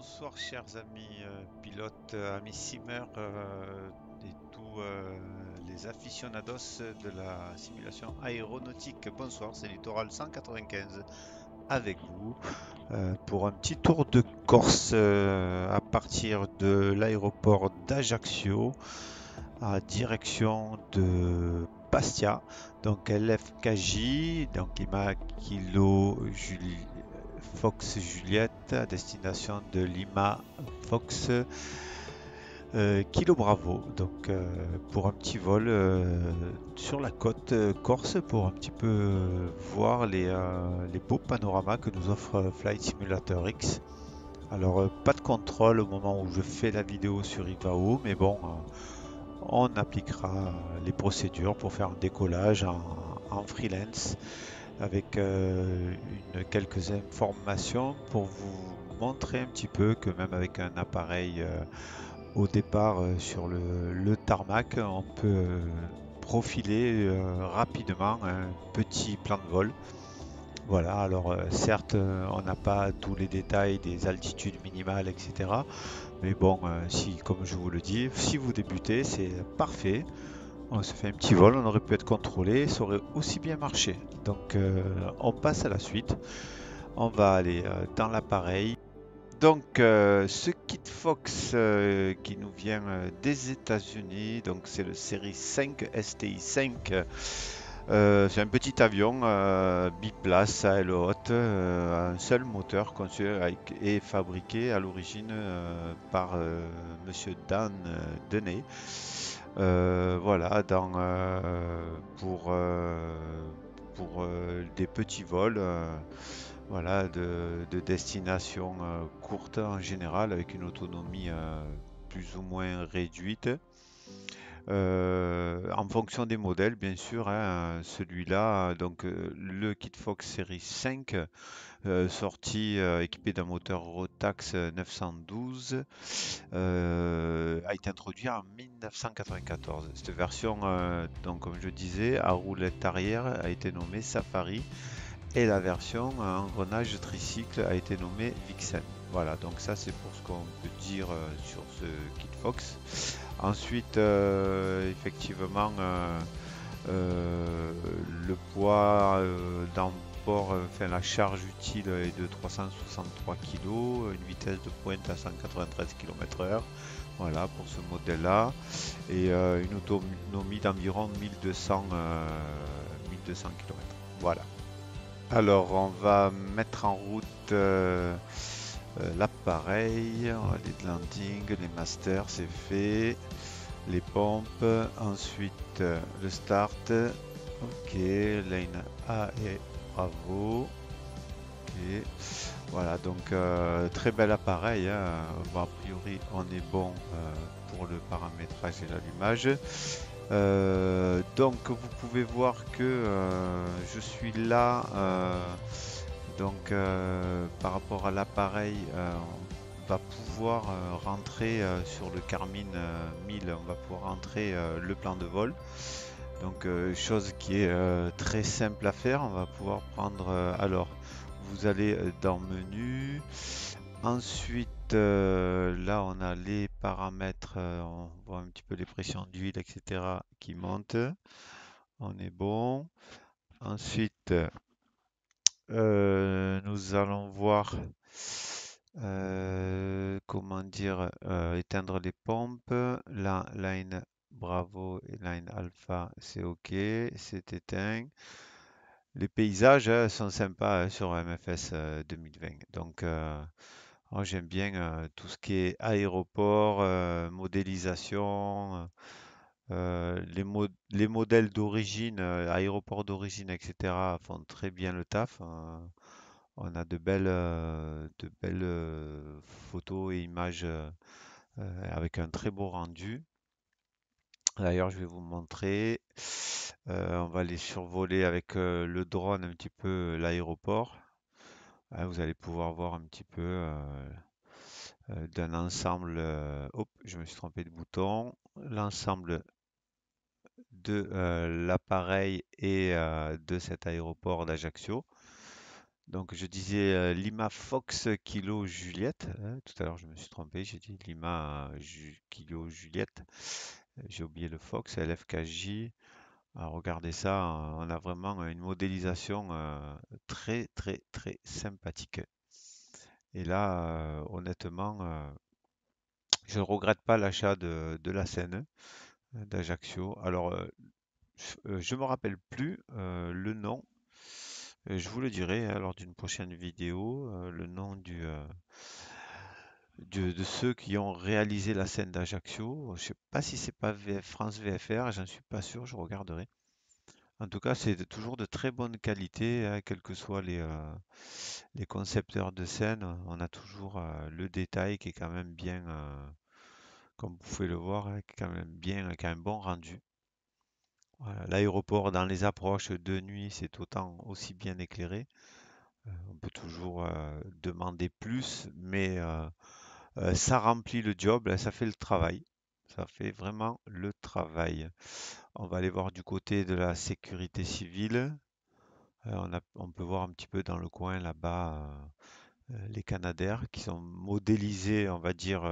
Bonsoir chers amis pilotes, amis simmers et tous les aficionados de la simulation aéronautique. Bonsoir, c'est Littoral 195 avec vous pour un petit tour de Corse à partir de l'aéroport d'Ajaccio à direction de Bastia. Donc LFKJ, donc Lima Kilo Fox Juliette à destination de Lima Fox Kilo Bravo. Donc pour un petit vol sur la côte corse pour un petit peu voir les beaux panoramas que nous offre Flight Simulator X. Alors pas de contrôle au moment où je fais la vidéo sur Ivao, mais bon, on appliquera les procédures pour faire un décollage en freelance avec quelques informations pour vous montrer un petit peu que même avec un appareil au départ sur le tarmac, on peut profiler rapidement un petit plan de vol. Voilà, alors certes, on n'a pas tous les détails des altitudes minimales, etc. Mais bon, si, comme je vous le dis, si vous débutez, c'est parfait. On se fait un petit vol, on aurait pu être contrôlé, ça aurait aussi bien marché. Donc on passe à la suite. On va aller dans l'appareil. Donc ce kit Fox qui nous vient des États-Unis, donc c'est le série 5 STI 5. C'est un petit avion biplace à aile haute, un seul moteur conçu et fabriqué à l'origine par Monsieur Dan Deney. Voilà, pour des petits vols, voilà, de destination courte en général, avec une autonomie plus ou moins réduite. En fonction des modèles, bien sûr, hein, celui-là, donc le Kit Fox série 5, sorti équipé d'un moteur Rotax 912, a été introduit en 1994. Cette version, donc comme je disais, à roulette arrière a été nommée Safari et la version engrenage tricycle a été nommée Vixen. Voilà, donc ça c'est pour ce qu'on peut dire sur ce Kit Fox. Ensuite, effectivement, euh, le poids d'emport, enfin la charge utile est de 363 kg, une vitesse de pointe à 193 km/h. Voilà pour ce modèle-là. Et une autonomie d'environ 1200 km. Voilà. Alors, on va mettre en route l'appareil. On va les landing, les masters, c'est fait. Les pompes. Ensuite, le start. Ok, lane A et bravo. Ok. Voilà, donc très bel appareil, hein. Bon, a priori, on est bon pour le paramétrage et l'allumage. Donc vous pouvez voir que je suis là donc par rapport à l'appareil on va pouvoir rentrer sur le Garmin 1000, on va pouvoir rentrer le plan de vol, donc chose qui est très simple à faire. On va pouvoir prendre alors vous allez dans menu. Ensuite, là, on a les paramètres, on voit un petit peu les pressions d'huile, etc. qui montent. On est bon. Ensuite, nous allons voir, comment dire, éteindre les pompes. La line Bravo et line Alpha, c'est OK, c'est éteint. Les paysages sont sympas sur MFS 2020. Donc, moi, j'aime bien tout ce qui est aéroport, modélisation, les modèles d'origine, aéroports d'origine, etc. font très bien le taf. On a de belles photos et images avec un très beau rendu. D'ailleurs, je vais vous montrer. On va les survoler avec le drone un petit peu l'aéroport. Vous allez pouvoir voir un petit peu d'un ensemble. Hop, je me suis trompé de bouton. L'ensemble de l'appareil et de cet aéroport d'Ajaccio. Donc je disais Lima Fox Kilo Juliette, hein. Tout à l'heure je me suis trompé, j'ai dit Lima Kilo Juliette. J'ai oublié le Fox, LFKJ. Ah, regardez ça, on a vraiment une modélisation très très très sympathique. Et là, honnêtement, je ne regrette pas l'achat de la Seine d'Ajaccio. Alors, je me rappelle plus le nom. Je vous le dirai hein, lors d'une prochaine vidéo, le nom de ceux qui ont réalisé la scène d'Ajaccio. Je sais pas si c'est pas France VFR, j'en suis pas sûr, je regarderai. En tout cas, c'est toujours de très bonne qualité, hein, quels que soient les concepteurs de scène. On a toujours le détail qui est quand même bien, comme vous pouvez le voir, hein, qui est quand même bien, qui a un bon rendu. Voilà, l'aéroport dans les approches de nuit, c'est autant aussi bien éclairé. On peut toujours demander plus, mais ça remplit le job, là, ça fait le travail. Ça fait vraiment le travail. On va aller voir du côté de la sécurité civile. On peut voir un petit peu dans le coin là-bas les Canadair qui sont modélisés, on va dire,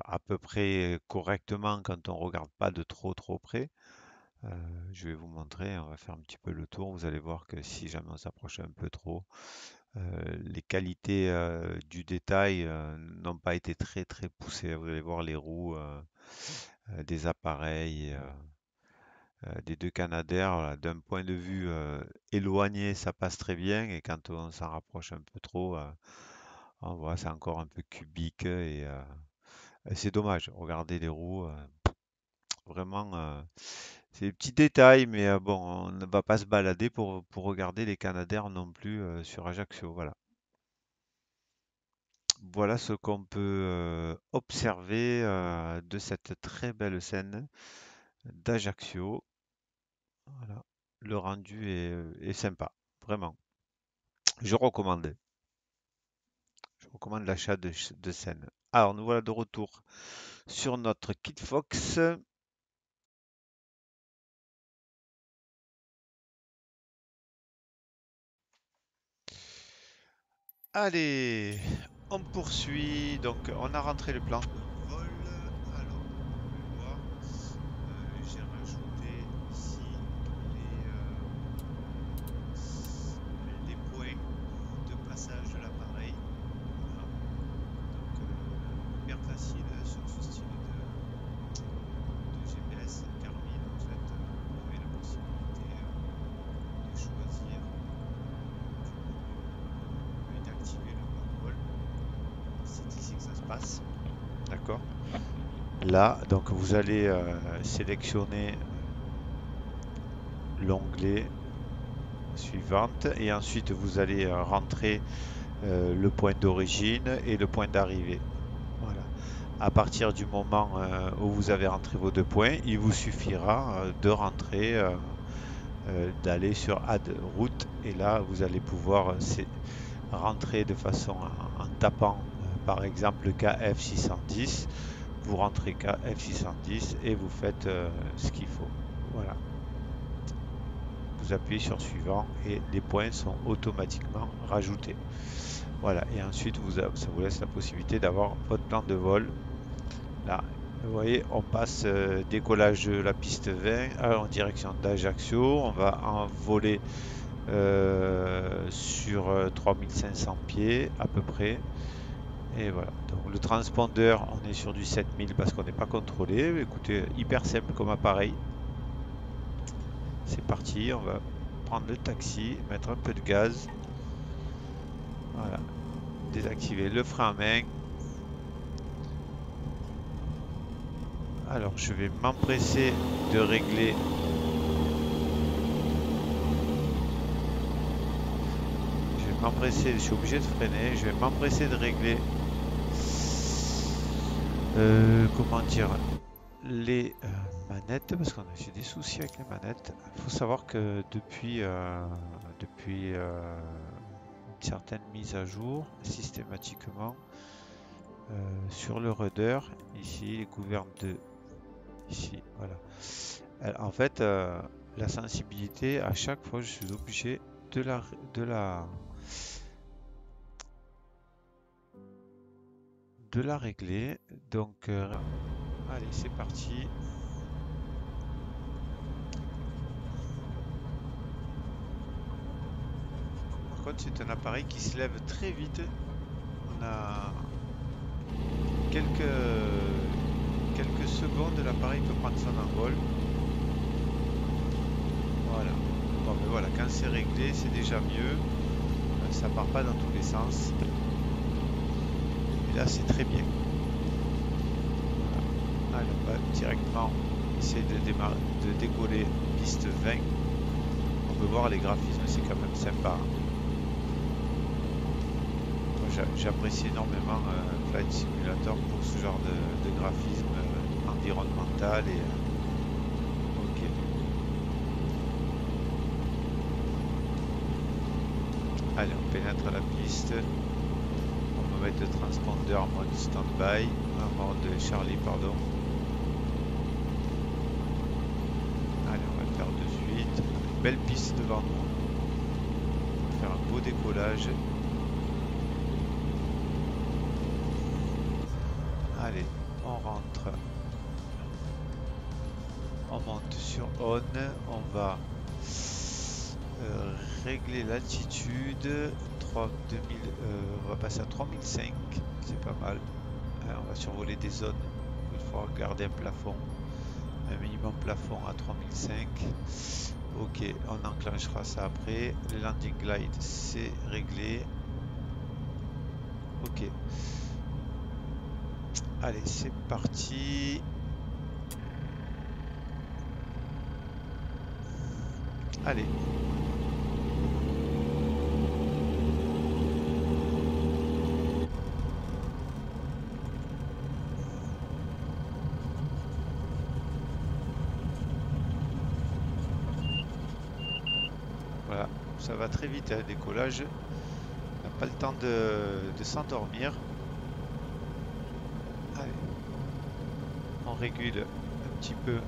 à peu près correctement quand on regarde pas de trop trop près. Je vais vous montrer, on va faire un petit peu le tour. Vous allez voir que si jamais on s'approche un peu trop, les qualités du détail n'ont pas été très très poussées. Vous allez voir les roues des appareils, des deux Canadair. Voilà. D'un point de vue éloigné, ça passe très bien. Et quand on s'en rapproche un peu trop, on voit c'est encore un peu cubique. Et c'est dommage. Regardez les roues. Vraiment, c'est des petits détails, mais bon, on ne va pas se balader pour regarder les Canadair non plus sur Ajaccio. Voilà. Voilà ce qu'on peut observer de cette très belle scène d'Ajaccio. Voilà. Le rendu est sympa, vraiment. Je recommande. Je recommande l'achat de scène. Alors, nous voilà de retour sur notre Kit Fox. Allez, on poursuit. Donc, on a rentré le plan de vol. Alors, vous pouvez voir, j'ai rajouté ici les points de passage de l'appareil. Voilà. Donc, bien facile sur ce style de GPS. Garmin, en fait, vous avez la possibilité de choisir et d'activer le mode vol. C'est ici que ça se passe. D'accord. Là, donc vous allez sélectionner l'onglet suivante et ensuite vous allez rentrer le point d'origine et le point d'arrivée. Voilà. À partir du moment où vous avez rentré vos deux points, il vous suffira de rentrer, d'aller sur Add route et là vous allez pouvoir rentrer de façon en tapant par exemple KF610. Vous rentrez KF610 et vous faites ce qu'il faut. Voilà. Vous appuyez sur suivant et les points sont automatiquement rajoutés. Voilà, et ensuite ça vous laisse la possibilité d'avoir votre plan de vol. Là, vous voyez, on passe décollage de la piste 20 en direction d'Ajaccio. On va envoler sur 3500 pieds à peu près. Et voilà, donc le transpondeur, on est sur du 7000 parce qu'on n'est pas contrôlé. Écoutez, hyper simple comme appareil. C'est parti, on va prendre le taxi, mettre un peu de gaz. Voilà, désactiver le frein à main. Alors je vais m'empresser de régler. Je vais m'empresser, je suis obligé de freiner. Je vais m'empresser de régler. Comment dire, les manettes parce qu'on a eu des soucis avec les manettes. Il faut savoir que depuis une certaine mise à jour, systématiquement sur le rudder, ici les gouvernes de ici, voilà. En fait, la sensibilité, à chaque fois, je suis obligé de la, de la, de la régler. Donc, allez, c'est parti. Par contre, c'est un appareil qui se lève très vite. On a quelques secondes, l'appareil peut prendre son envol. Voilà. Bon, mais voilà, quand c'est réglé, c'est déjà mieux. Ça part pas dans tous les sens. Et là, c'est très bien. Voilà. Allez, on va directement essayer de décoller piste 20. On peut voir les graphismes, c'est quand même sympa. J'apprécie énormément Flight Simulator pour ce genre de graphisme environnemental et ok. Allez, on pénètre la piste. On va mettre le transpondeur en mode stand-by, en mode Charlie, pardon. Allez, on va le faire de suite. Une belle piste devant nous. On va faire un beau décollage. Allez, on rentre. On monte sur on. On va régler l'altitude. 2000, on va passer à 3005. C'est pas mal. On va survoler des zones où il faudra garder un plafond. Un minimum plafond à 3005. Ok, on enclenchera ça après. Le landing glide, c'est réglé. Ok. Allez, c'est parti. Allez. Voilà, ça va très vite, hein, décollage. On n'a pas le temps de s'endormir. Allez. On régule un petit peu.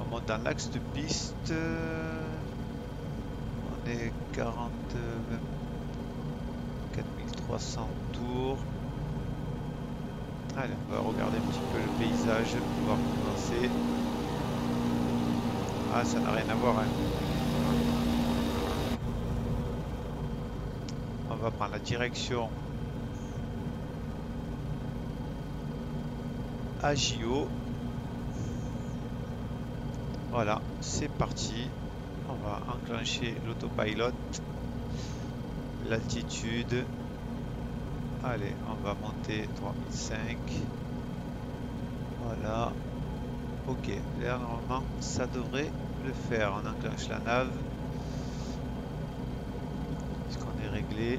On monte dans l'axe de piste. On est 4300 tours. Allez, on va regarder un petit peu le paysage pour pouvoir commencer. Ah, ça n'a rien à voir, hein. On va prendre la direction Agio. Voilà, c'est parti. On va enclencher l'autopilot. L'altitude. Allez, on va monter 3005. Voilà. Ok, là normalement ça devrait le faire. On enclenche la nave. Est-ce qu'on est réglé?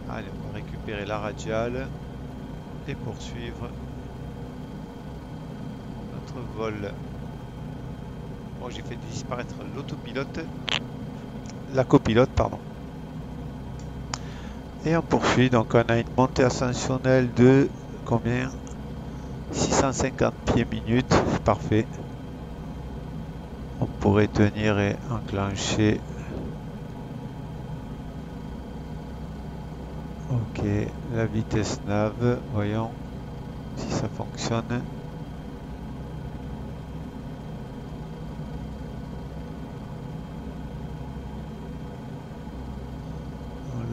Allez, on va récupérer la radiale et poursuivre notre vol. Bon, j'ai fait disparaître l'autopilote, la copilote, pardon. Et on poursuit. Donc, on a une montée ascensionnelle de combien? 650 pieds minutes. Parfait. On pourrait tenir et enclencher. Ok, la vitesse nav, voyons si ça fonctionne.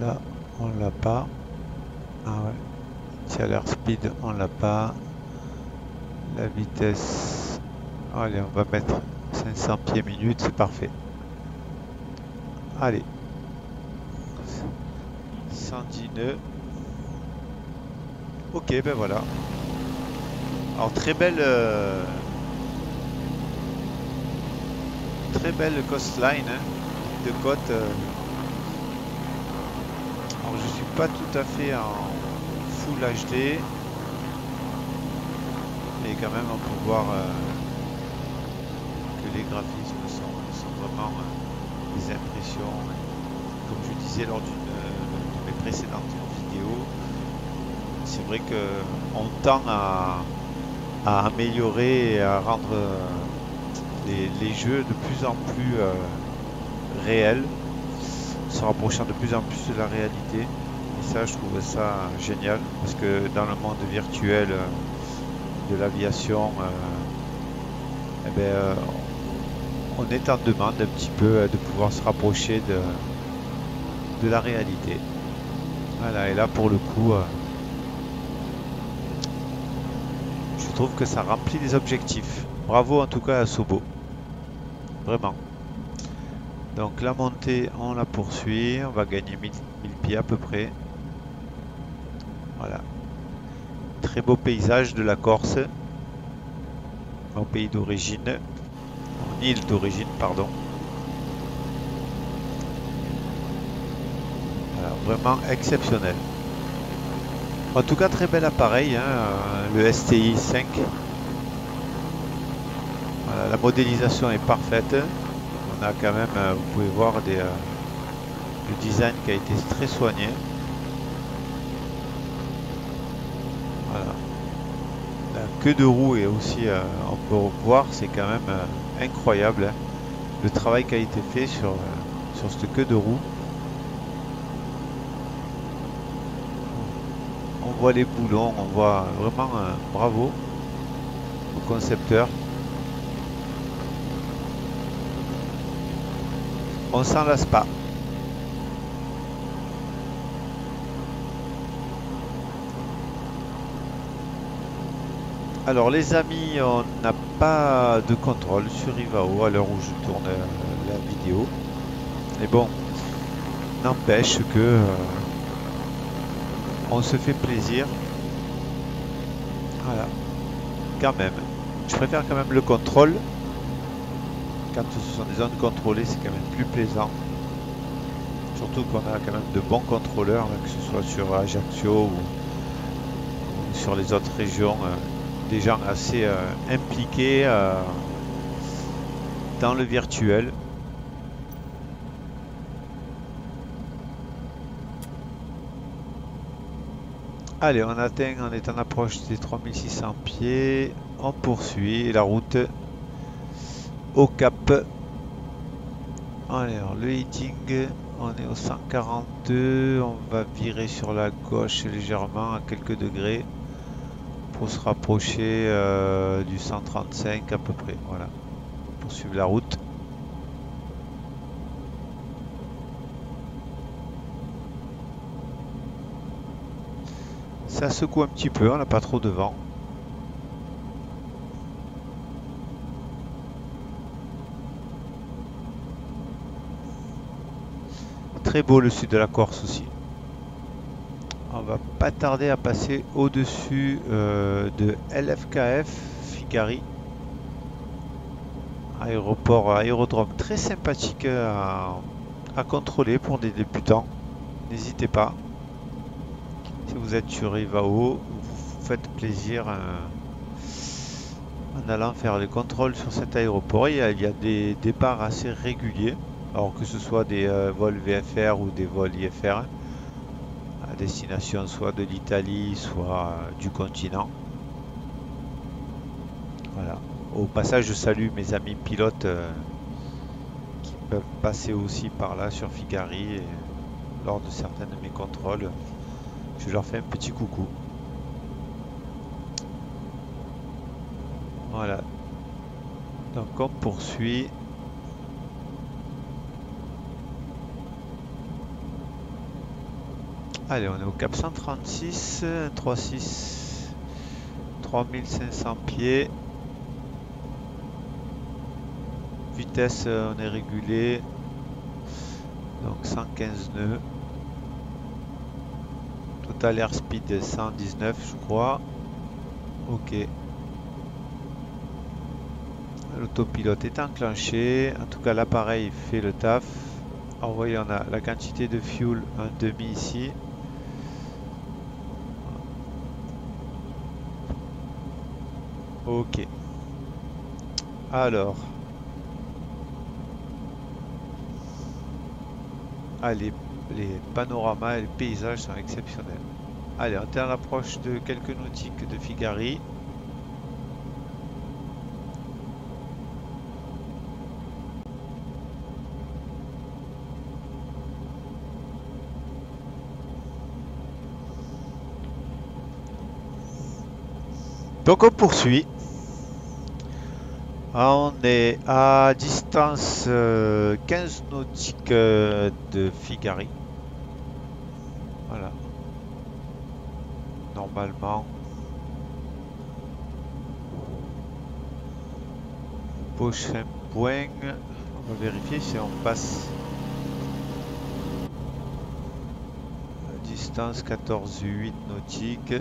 Là, on l'a pas. Ah ouais. Si à l'air speed, on l'a pas. La vitesse. Allez, on va mettre 500 pieds minutes, c'est parfait. Allez. 110 nœuds. Ok, ben voilà. Alors très belle coastline, hein, de côte. Alors je suis pas tout à fait en full HD, mais quand même on peut voir que les graphismes sont vraiment des impressions. Comme je disais lors d'une de mes précédentes vidéos, c'est vrai que on tend à à améliorer et à rendre les jeux de plus en plus réels, se rapprochant de plus en plus de la réalité. Et ça, je trouve ça génial, parce que dans le monde virtuel de l'aviation, eh ben, on est en demande un petit peu de pouvoir se rapprocher de la réalité. Voilà, et là pour le coup, je trouve que ça remplit les objectifs. Bravo en tout cas à Sobo, vraiment. Donc la montée, on la poursuit, on va gagner 1000 pieds à peu près. Voilà. Très beau paysage de la Corse, mon pays d'origine, mon île d'origine, pardon. Voilà, vraiment exceptionnel. En tout cas, très bel appareil, hein, le STI 5. Voilà, la modélisation est parfaite. On a quand même, vous pouvez voir, le design qui a été très soigné. Voilà. La queue de roue est aussi, on peut voir, c'est quand même incroyable, hein, le travail qui a été fait sur cette queue de roue. On voit les boulons, on voit vraiment bravo au concepteur. On s'en lasse pas. Alors les amis, on n'a pas de contrôle sur Ivao à l'heure où je tourne la vidéo. Mais bon, n'empêche que on se fait plaisir. Voilà, quand même. Je préfère quand même le contrôle. Quand ce sont des zones contrôlées, c'est quand même plus plaisant. Surtout qu'on a quand même de bons contrôleurs, que ce soit sur Ajaccio ou sur les autres régions. Des gens assez impliqués dans le virtuel. Allez, on est en approche des 3600 pieds. On poursuit la route au cap. Alors, le heating, on est au 142. On va virer sur la gauche légèrement à quelques degrés pour se rapprocher du 135 à peu près. Voilà, poursuivre la route. Ça secoue un petit peu, on n'a pas trop de vent. Très beau le sud de la Corse aussi. On va pas tarder à passer au-dessus de LFKF Figari. Aérodrome très sympathique à contrôler pour des débutants. N'hésitez pas. Si vous êtes sur Ivao, vous faites plaisir en allant faire les contrôles sur cet aéroport. Il y a des départs assez réguliers, alors que ce soit des vols VFR ou des vols IFR, à destination soit de l'Italie, soit du continent. Voilà. Au passage, je salue mes amis pilotes qui peuvent passer aussi par là sur Figari et lors de certains de mes contrôles. Je leur fais un petit coucou. Voilà. Donc on poursuit. Allez, on est au cap 136, 36, 3500 pieds. Vitesse, on est régulé. Donc 115 nœuds. Total airspeed 119 je crois. Ok. L'autopilote est enclenché. En tout cas l'appareil fait le taf. Alors vous voyez on a la quantité de fuel 1,5 ici. Ok. Alors. Allez. Les panoramas et les paysages sont exceptionnels. Allez, on est à l'approche de quelques nautiques de Figari. Donc on poursuit. On est à distance 15 nautiques de Figari. Voilà. Normalement. Prochain point. On va vérifier si on passe. Distance 14,8 nautiques.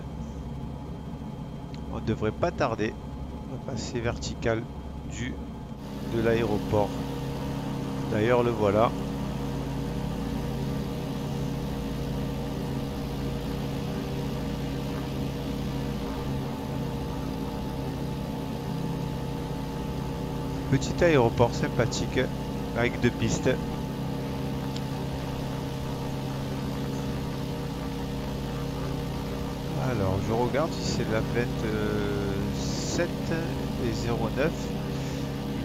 On ne devrait pas tarder. On va passer vertical de l'aéroport. D'ailleurs, le voilà. Petit aéroport sympathique avec 2 pistes. Alors, je regarde si c'est la 27 et 09.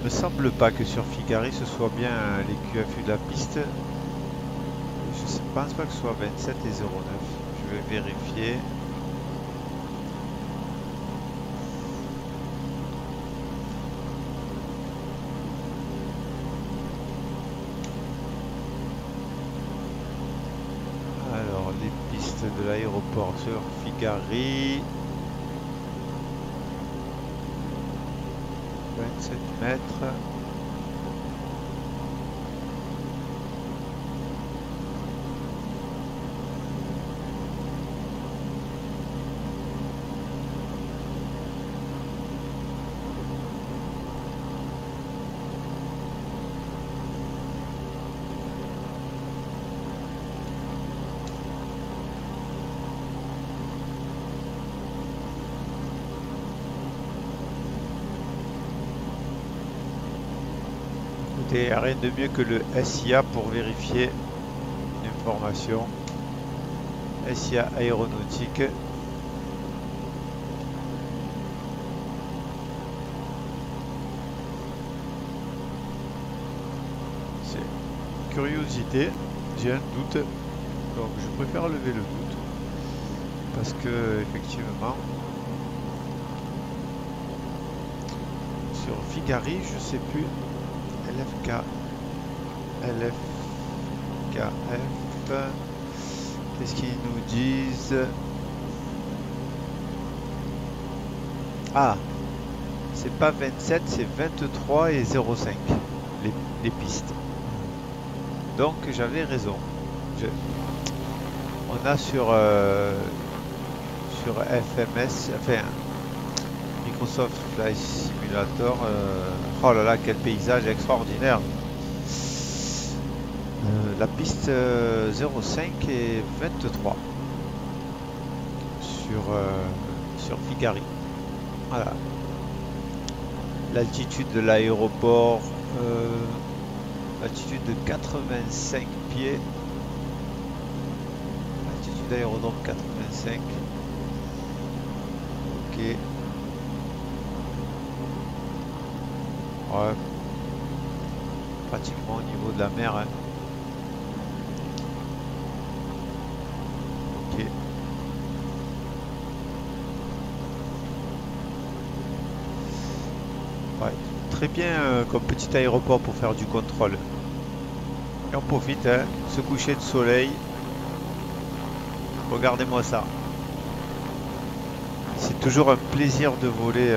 Il me semble pas que sur Figari ce soit bien les QFU de la piste. Je ne pense pas que ce soit 27 et 09. Je vais vérifier. Alors, les pistes de l'aéroport sur Figari. 27 mètres. Et rien de mieux que le SIA pour vérifier une information. SIA aéronautique. C'est curiosité, j'ai un doute, donc je préfère lever le doute parce que effectivement sur Figari, je sais plus. LFK, LFKF, qu'est-ce qu'ils nous disent? Ah, c'est pas 27, c'est 23 et 05, les pistes. Donc j'avais raison. On a sur FMS, enfin Microsoft Flight Simulator. Oh là là, quel paysage extraordinaire! La piste 05 et 23 sur Figari. Voilà. L'altitude de l'aéroport, altitude de 85 pieds. Altitude d'aérodrome 85. Ok. Ouais. Pratiquement au niveau de la mer. Hein. Ok. Ouais. Très bien comme petit aéroport pour faire du contrôle. Et on profite, hein, ce coucher de soleil. Regardez-moi ça. C'est toujours un plaisir de voler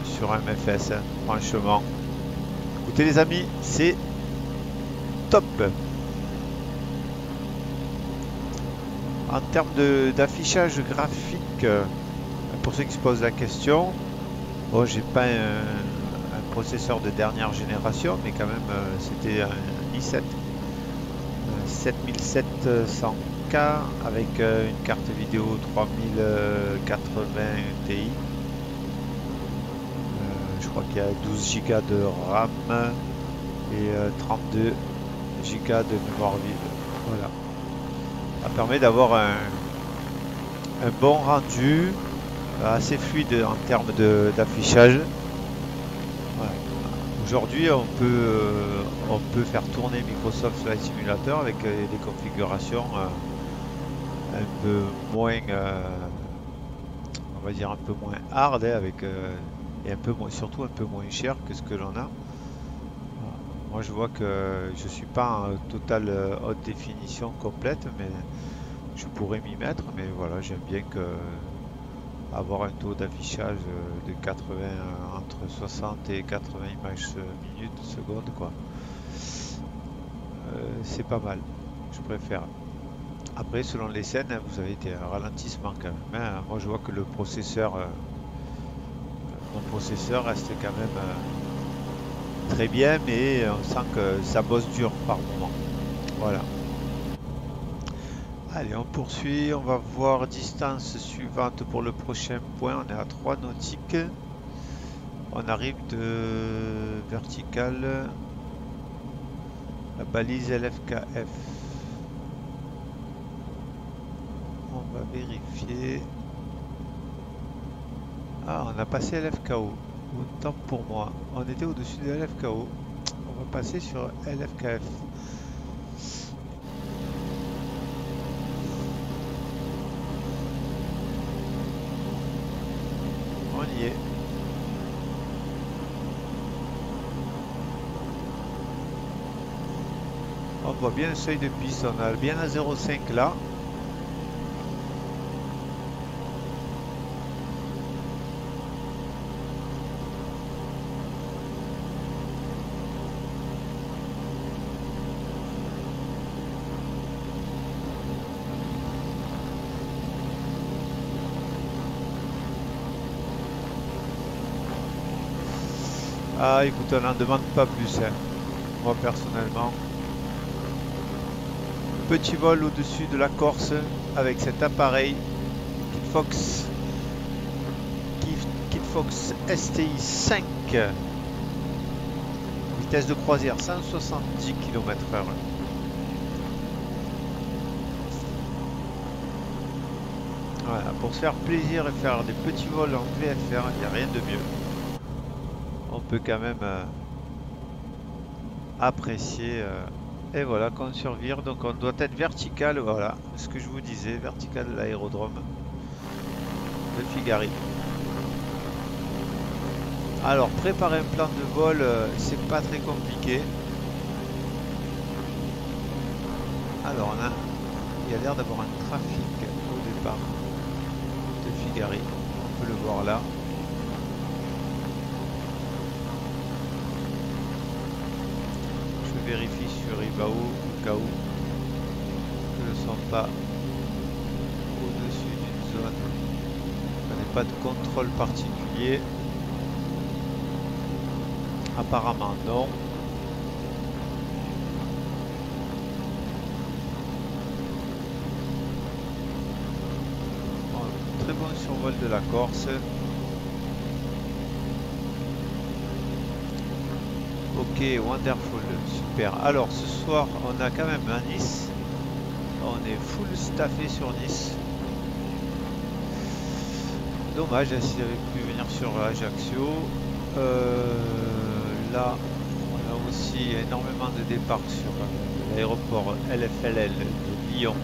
sur un MFS, hein, franchement. Écoutez les amis, c'est top. En termes d'affichage graphique, pour ceux qui se posent la question, bon, j'ai pas un processeur de dernière génération, mais quand même c'était un i7 7700K avec une carte vidéo 3080 Ti. Je crois qu'il y a 12 Go de RAM et 32 Go de mémoire vive. Voilà. Ça permet d'avoir un bon rendu, assez fluide en termes d'affichage. Voilà. Aujourd'hui, on peut faire tourner Microsoft Flight Simulator avec des configurations un peu moins, on va dire un peu moins hard, hein, avec et un peu moins, surtout un peu moins cher que ce que l'on a. Moi, je vois que je suis pas en totale haute définition complète, mais je pourrais m'y mettre. Mais voilà, j'aime bien que avoir un taux d'affichage de 80, entre 60 et 80 images minutes, secondes, quoi. C'est pas mal. Je préfère. Après, selon les scènes, hein, vous avez des ralentissements quand même, hein. Moi, je vois que le processeur, mon processeur reste quand même très bien, mais on sent que ça bosse dur par moment. Voilà. Allez, on poursuit. On va voir distance suivante pour le prochain point. On est à 3 nautiques. On arrive de verticale. La balise LFKF. On va vérifier. Ah, on a passé LFKO. Autant pour moi. On était au-dessus de LFKO. On va passer sur LFKF. On y est. On voit bien le seuil de piste. On a bien à 0,5 là. Ah, écoute, on n'en demande pas plus, hein. Moi, personnellement. Petit vol au-dessus de la Corse avec cet appareil Kitfox STI 5. Vitesse de croisière 170 km/h. Voilà, pour se faire plaisir et faire des petits vols en VFR, il n'y a rien de mieux. On peut quand même apprécier. Et voilà qu'on survire. Donc on doit être vertical. Voilà ce que je vous disais, vertical de l'aérodrome de Figari. Alors préparer un plan de vol, c'est pas très compliqué. Alors il y a l'air d'avoir un trafic au départ de Figari. On peut le voir là. Je vérifie sur Ibao au cas où que ne sont pas au-dessus d'une zone. On n'a pas de contrôle particulier. Apparemment non. Bon, très bon survol de la Corse. Ok, wonderful, super. Alors ce soir on a quand même un Nice. On est full staffé sur Nice. Dommage s'il avait pu venir sur Ajaccio. Là on a aussi énormément de départs sur l'aéroport LFLL de Lyon.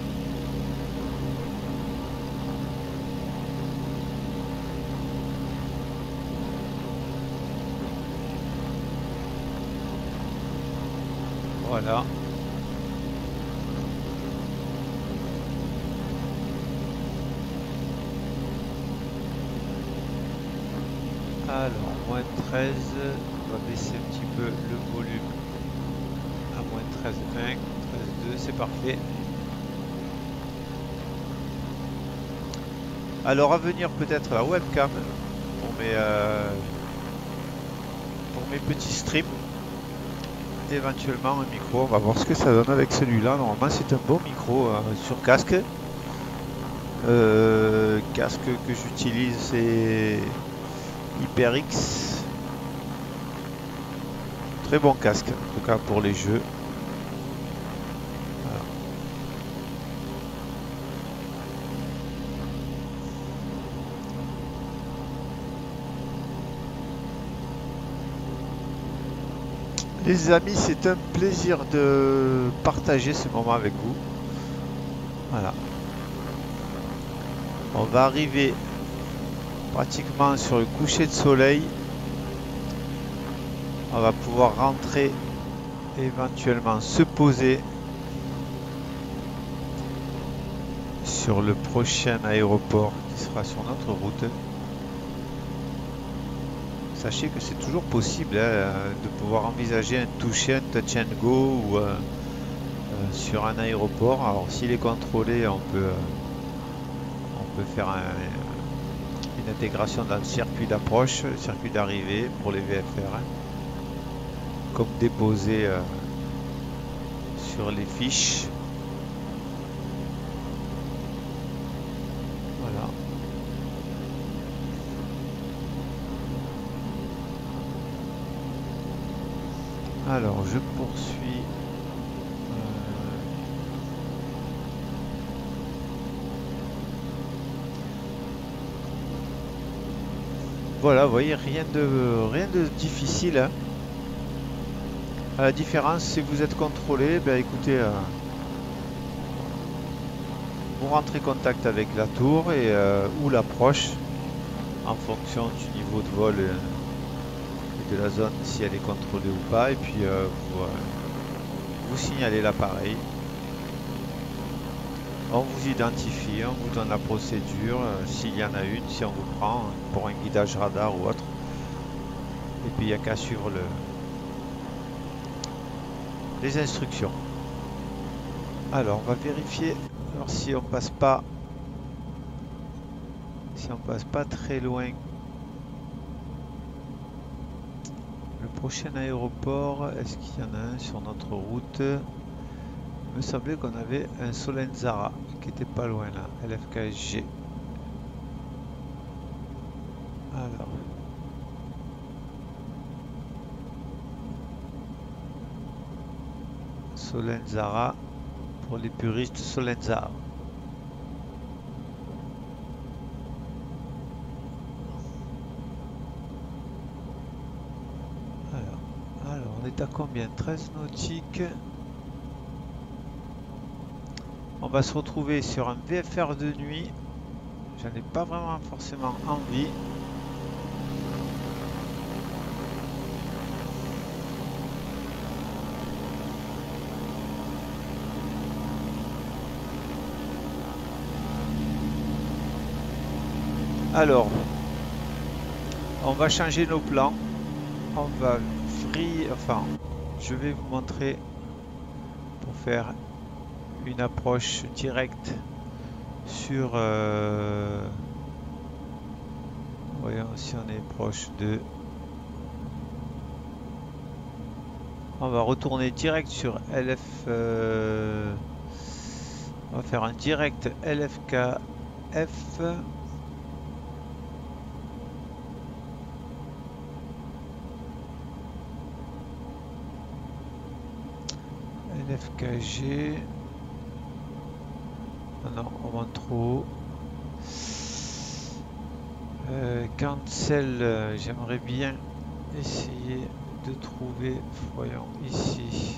Voilà. Alors, moins 13, on va baisser un petit peu le volume à moins 13,1, 13,2, c'est parfait. Alors, à venir peut-être la webcam pour mes petits streams. Éventuellement un micro, on va voir ce que ça donne avec celui-là. Normalement, c'est un bon micro sur casque. Casque que j'utilise, c'est HyperX. Très bon casque, en tout cas pour les jeux. Voilà. Les amis, c'est un plaisir de partager ce moment avec vous. Voilà. On va arriver pratiquement sur le coucher de soleil. On va pouvoir rentrer, éventuellement se poser sur le prochain aéroport qui sera sur notre route. Sachez que c'est toujours possible de pouvoir envisager un toucher, un touch and go ou sur un aéroport. Alors s'il est contrôlé, on peut faire une intégration dans le circuit d'approche, le circuit d'arrivée pour les VFR, comme déposé sur les fiches. Voilà. Alors je poursuis. Voilà, vous voyez, rien de difficile, hein. À la différence, si vous êtes contrôlé, ben écoutez, vous rentrez contact avec la tour et ou l'approche en fonction du niveau de vol et de la zone, si elle est contrôlée ou pas, et puis vous signalez l'appareil. On vous identifie, on vous donne la procédure, s'il y en a une, si on vous prend pour un guidage radar ou autre. Et puis il n'y a qu'à suivre les instructions. Alors on va vérifier si on passe pas très loin. Le prochain aéroport, est-ce qu'il y en a un sur notre route? Il me semblait qu'on avait un Solenzara qui était pas loin là, LFKSG. Alors. Solenzara, pour les puristes, Solenzara. Alors, on est à combien? 13 nautiques. On va se retrouver sur un VFR de nuit. J'en ai pas vraiment forcément envie. Alors, on va changer nos plans. On va je vais vous montrer pour faire une approche directe sur voyons si on est proche de. On va retourner direct sur LF. On va faire un direct LFKF. LFKG. Non, on monte trop haut. Cancel, j'aimerais bien essayer de trouver, voyons ici,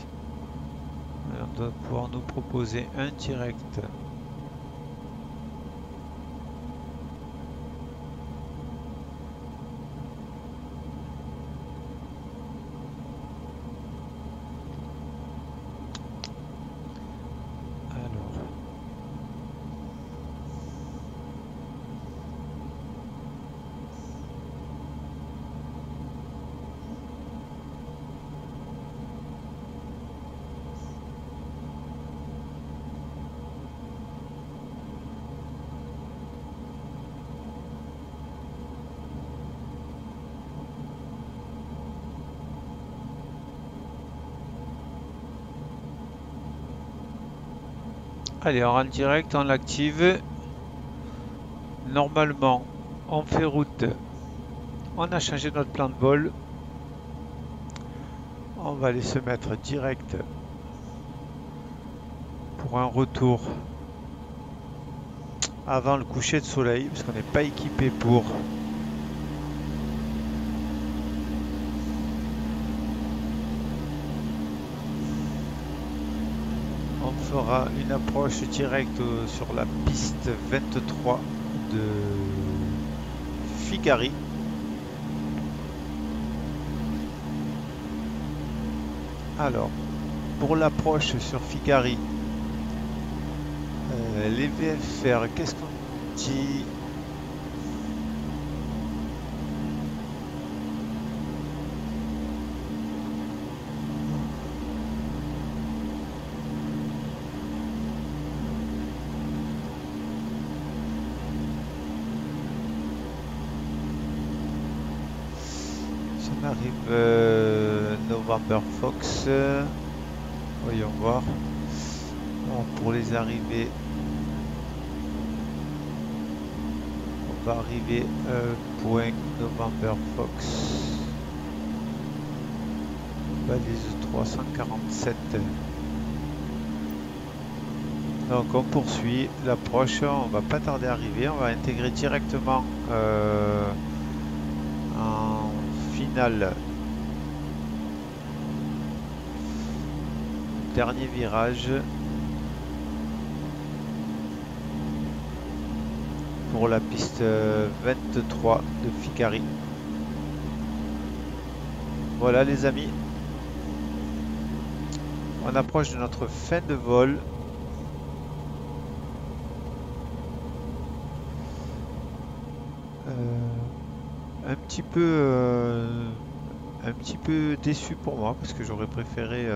on doit pouvoir nous proposer un direct. Allez, on rentre direct, on l'active. Normalement, on fait route. On a changé notre plan de vol. On va aller se mettre direct pour un retour avant le coucher de soleil, parce qu'on n'est pas équipé pour. On fera une approche directe sur la piste 23 de Figari. Alors, pour l'approche sur Figari, les VFR, qu'est-ce qu'on dit? On arrive November Fox, voyons voir. Alors, pour les arrivées, on va arriver point November Fox, balise 347. Donc on poursuit l'approche, on va pas tarder à arriver, on va intégrer directement en finale. Dernier virage pour la piste 23 de Figari. Voilà les amis, on approche de notre fin de vol. Un petit peu déçu pour moi parce que j'aurais préféré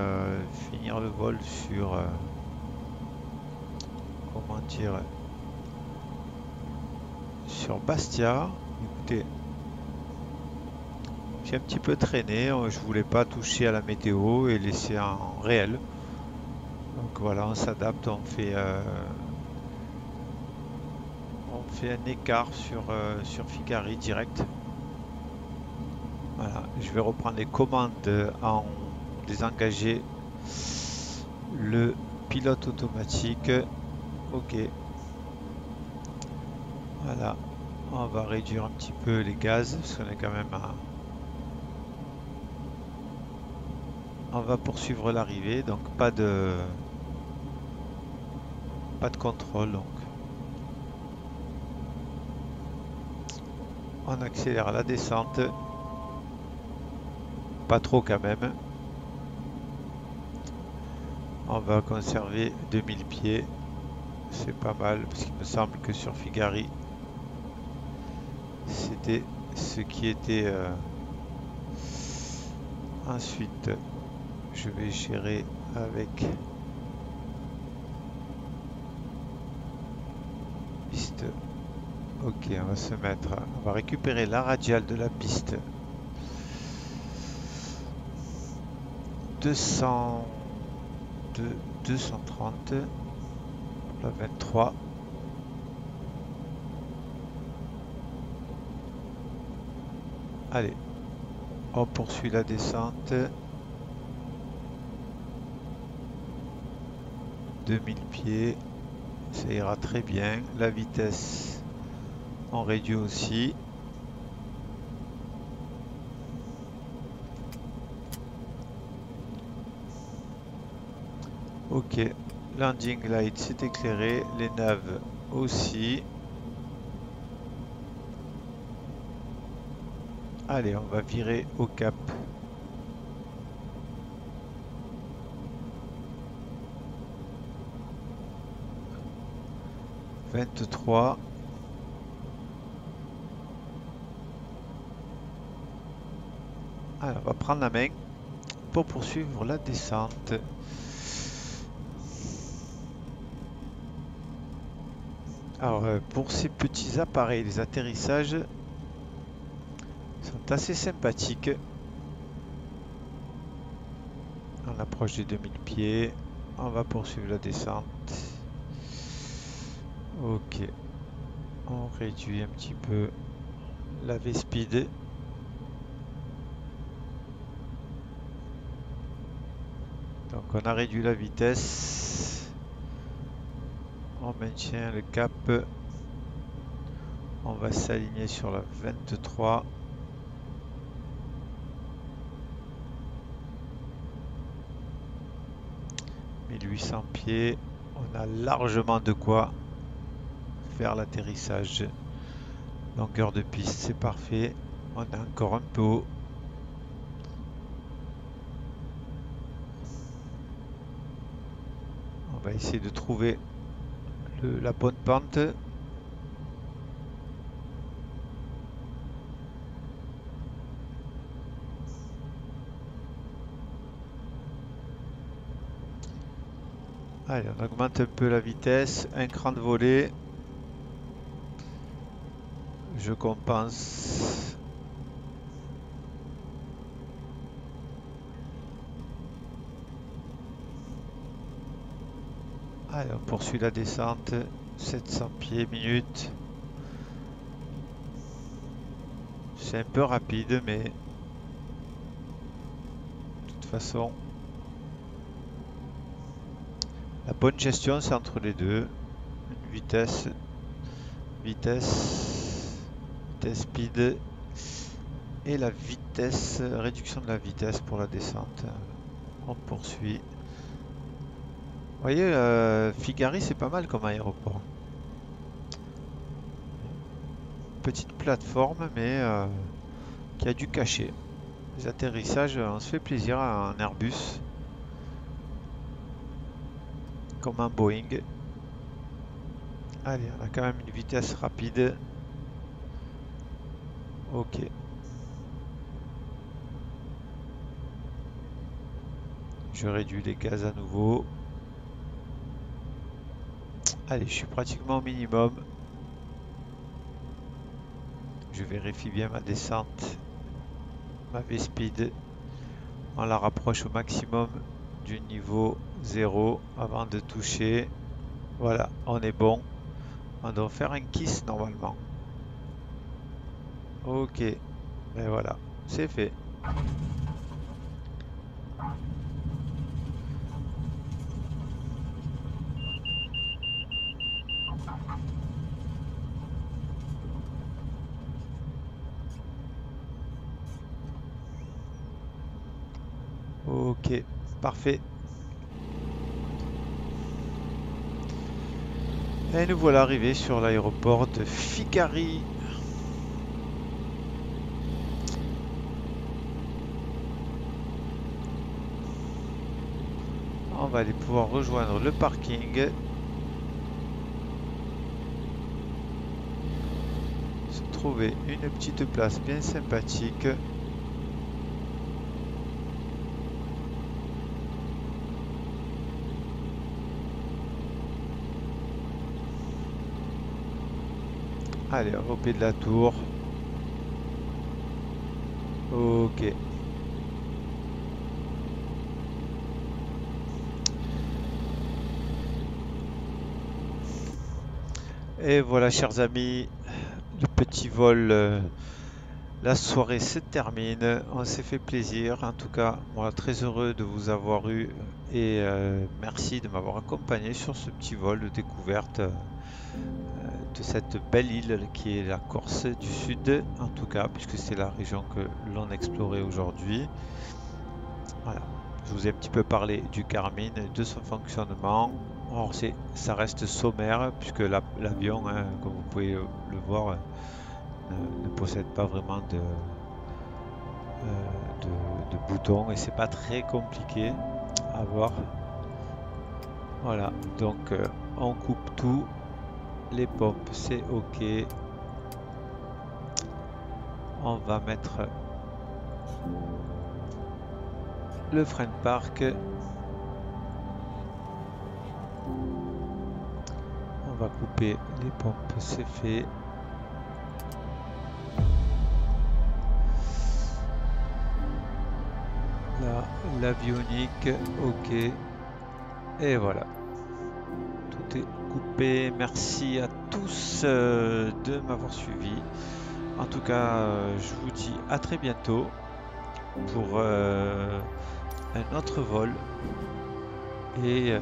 finir le vol sur comment dire, sur Bastia. Écoutez, j'ai un petit peu traîné, je voulais pas toucher à la météo et laisser en réel. Donc voilà, on s'adapte, on fait un écart sur Figari direct. Voilà, je vais reprendre les commandes en désengager le pilote automatique. Ok. Voilà, on va réduire un petit peu les gaz parce qu'on est quand même à... On va poursuivre l'arrivée, donc pas de contrôle. Donc on accélère la descente. Pas trop quand même. On va conserver 2000 pieds. C'est pas mal parce qu'il me semble que sur Figari, c'était ce qui était. Ensuite, je vais gérer avec piste. Ok, on va se mettre. On va récupérer la radiale de la piste. 230, la 23. Allez, on poursuit la descente. 2000 pieds, ça ira très bien. La vitesse, on réduit aussi. Ok, landing light c'est éclairé, les naves aussi. Allez, on va virer au cap. « 23 ». Alors, on va prendre la main pour poursuivre la descente. Alors, pour ces petits appareils, les atterrissages sont assez sympathiques. On approche des 2000 pieds. On va poursuivre la descente. Ok. On réduit un petit peu la V-speed. Donc on a réduit la vitesse. On maintient le cap. On va s'aligner sur la 23. « 1800 pieds. On a largement de quoi faire l'atterrissage. Longueur de piste, c'est parfait. On est encore un peu haut. On va essayer de trouver la bonne pente. Allez, on augmente un peu la vitesse. Un cran de volée. Je compense. Allez, on poursuit la descente. 700 pieds minute. C'est un peu rapide, mais de toute façon, la bonne gestion, c'est entre les deux. Une vitesse speed et la vitesse, réduction de la vitesse pour la descente. On poursuit. Vous voyez, Figari, c'est pas mal comme aéroport. Petite plateforme, mais qui a du cachet. Les atterrissages, on se fait plaisir à un Airbus. Comme un Boeing. Allez, on a quand même une vitesse rapide. Ok. Je réduis les gaz à nouveau. Allez, je suis pratiquement au minimum. Je vérifie bien ma descente. Ma V-speed. On la rapproche au maximum du niveau 0 avant de toucher. Voilà, on est bon. On doit faire un kiss normalement. Ok, et voilà, c'est fait. Ok, parfait. Et nous voilà arrivés sur l'aéroport de Figari. On va aller pouvoir rejoindre le parking. Se trouver une petite place bien sympathique. Allez, au pied de la tour. Ok. Et voilà, chers amis, le petit vol, la soirée se termine. On s'est fait plaisir. En tout cas, voilà, très heureux de vous avoir eu et merci de m'avoir accompagné sur ce petit vol de découverte de cette belle île qui est la Corse du Sud, en tout cas, puisque c'est la région que l'on explorait aujourd'hui. Voilà. Je vous ai un petit peu parlé du Garmin, de son fonctionnement. Or, ça reste sommaire, puisque l'avion, hein, comme vous pouvez le voir, ne possède pas vraiment de boutons et c'est pas très compliqué à voir. Voilà, donc on coupe tout. Les pompes, c'est ok. On va mettre le frein de parc. On va couper les pompes, c'est fait. Là, l'avionique, ok. Et voilà. Tout est coupé. Merci à tous de m'avoir suivi. En tout cas, je vous dis à très bientôt pour un autre vol et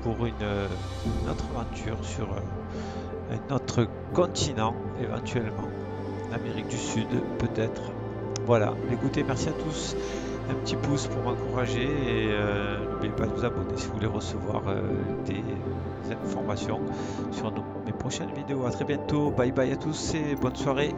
pour une autre aventure sur un autre continent éventuellement, l'Amérique du Sud peut-être. Voilà, écoutez, merci à tous, un petit pouce pour m'encourager et n'oubliez pas de vous abonner si vous voulez recevoir des informations sur mes prochaines vidéos. À très bientôt, bye bye à tous et bonne soirée.